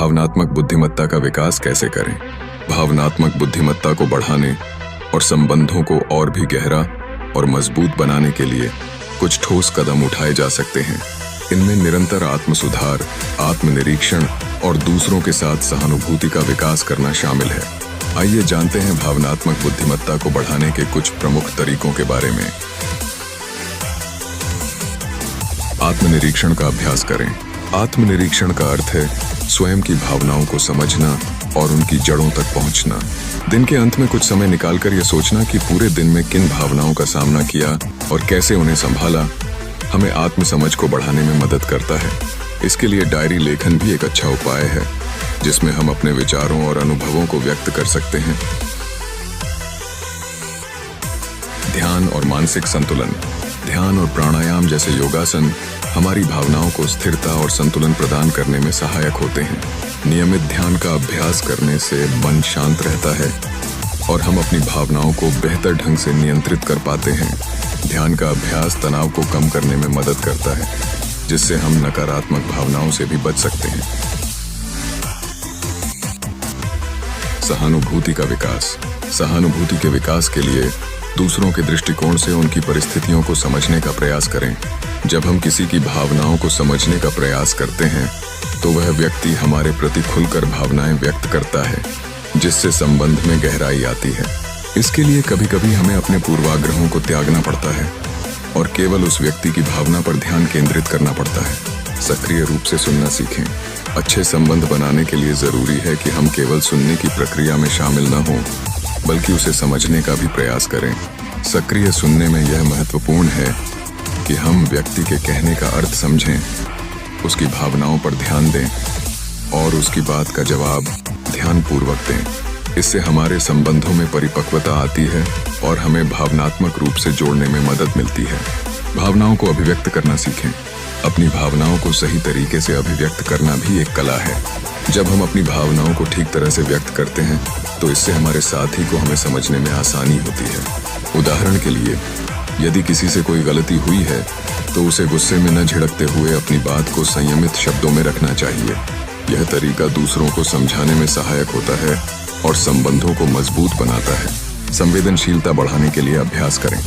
भावनात्मक बुद्धिमत्ता का विकास कैसे करें। भावनात्मक बुद्धिमत्ता को बढ़ाने और संबंधों को और भी गहरा और मजबूत बनाने के लिए कुछ ठोस कदम उठाए जा सकते हैं। इनमें निरंतर आत्म सुधार, आत्मनिरीक्षण और दूसरों के साथ सहानुभूति का विकास करना शामिल है। आइए जानते हैं भावनात्मक बुद्धिमत्ता को बढ़ाने के कुछ प्रमुख तरीकों के बारे में। आत्मनिरीक्षण का अभ्यास करें। आत्मनिरीक्षण का अर्थ है स्वयं की भावनाओं को समझना और उनकी जड़ों तक पहुंचना। दिन के अंत में कुछ समय निकालकर यह सोचना कि पूरे दिन में किन भावनाओं का सामना किया और कैसे उन्हें संभाला, हमें आत्मसमझ को बढ़ाने में मदद करता है। इसके लिए डायरी लेखन भी एक अच्छा उपाय है, जिसमें हम अपने विचारों और अनुभवों को व्यक्त कर सकते हैं। ध्यान और मानसिक संतुलन। ध्यान और प्राणायाम जैसे योगासन हमारी भावनाओं को स्थिरता और संतुलन प्रदान करने में सहायक होते हैं। नियमित ध्यान का अभ्यास करने से मन शांत रहता है और हम अपनी भावनाओं को बेहतर ढंग से नियंत्रित कर पाते हैं। ध्यान का अभ्यास तनाव को कम करने में मदद करता है, जिससे हम नकारात्मक भावनाओं से भी बच सकते हैं। सहानुभूति का विकास। सहानुभूति के विकास के लिए दूसरों के दृष्टिकोण से उनकी परिस्थितियों को समझने का प्रयास करें। जब हम किसी की भावनाओं को समझने का प्रयास करते हैं, तो वह व्यक्ति हमारे प्रति खुलकर भावनाएं व्यक्त करता है, जिससे संबंध में गहराई आती है। इसके लिए कभी कभी हमें अपने पूर्वाग्रहों को त्यागना पड़ता है और केवल उस व्यक्ति की भावना पर ध्यान केंद्रित करना पड़ता है। सक्रिय रूप से सुनना सीखें। अच्छे संबंध बनाने के लिए जरूरी है कि हम केवल सुनने की प्रक्रिया में शामिल न हों, बल्कि उसे समझने का भी प्रयास करें। सक्रिय सुनने में यह महत्वपूर्ण है कि हम व्यक्ति के कहने का अर्थ समझें, उसकी भावनाओं पर ध्यान दें और उसकी बात का जवाब ध्यानपूर्वक दें। इससे हमारे संबंधों में परिपक्वता आती है और हमें भावनात्मक रूप से जोड़ने में मदद मिलती है। भावनाओं को अभिव्यक्त करना सीखें। अपनी भावनाओं को सही तरीके से अभिव्यक्त करना भी एक कला है। जब हम अपनी भावनाओं को ठीक तरह से व्यक्त करते हैं, तो इससे हमारे साथी को हमें समझने में आसानी होती है। उदाहरण के लिए, यदि किसी से कोई गलती हुई है, तो उसे गुस्से में न झिड़कते हुए अपनी बात को संयमित शब्दों में रखना चाहिए। यह तरीका दूसरों को समझाने में सहायक होता है और संबंधों को मजबूत बनाता है। संवेदनशीलता बढ़ाने के लिए अभ्यास करें।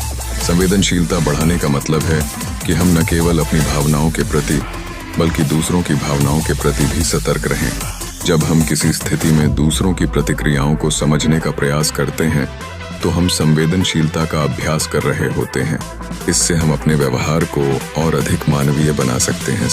संवेदनशीलता बढ़ाने का मतलब है कि हम न केवल अपनी भावनाओं के प्रति, बल्कि दूसरों की भावनाओं के प्रति भी सतर्क रहें। जब हम किसी स्थिति में दूसरों की प्रतिक्रियाओं को समझने का प्रयास करते हैं, तो हम संवेदनशीलता का अभ्यास कर रहे होते हैं। इससे हम अपने व्यवहार को और अधिक मानवीय बना सकते हैं।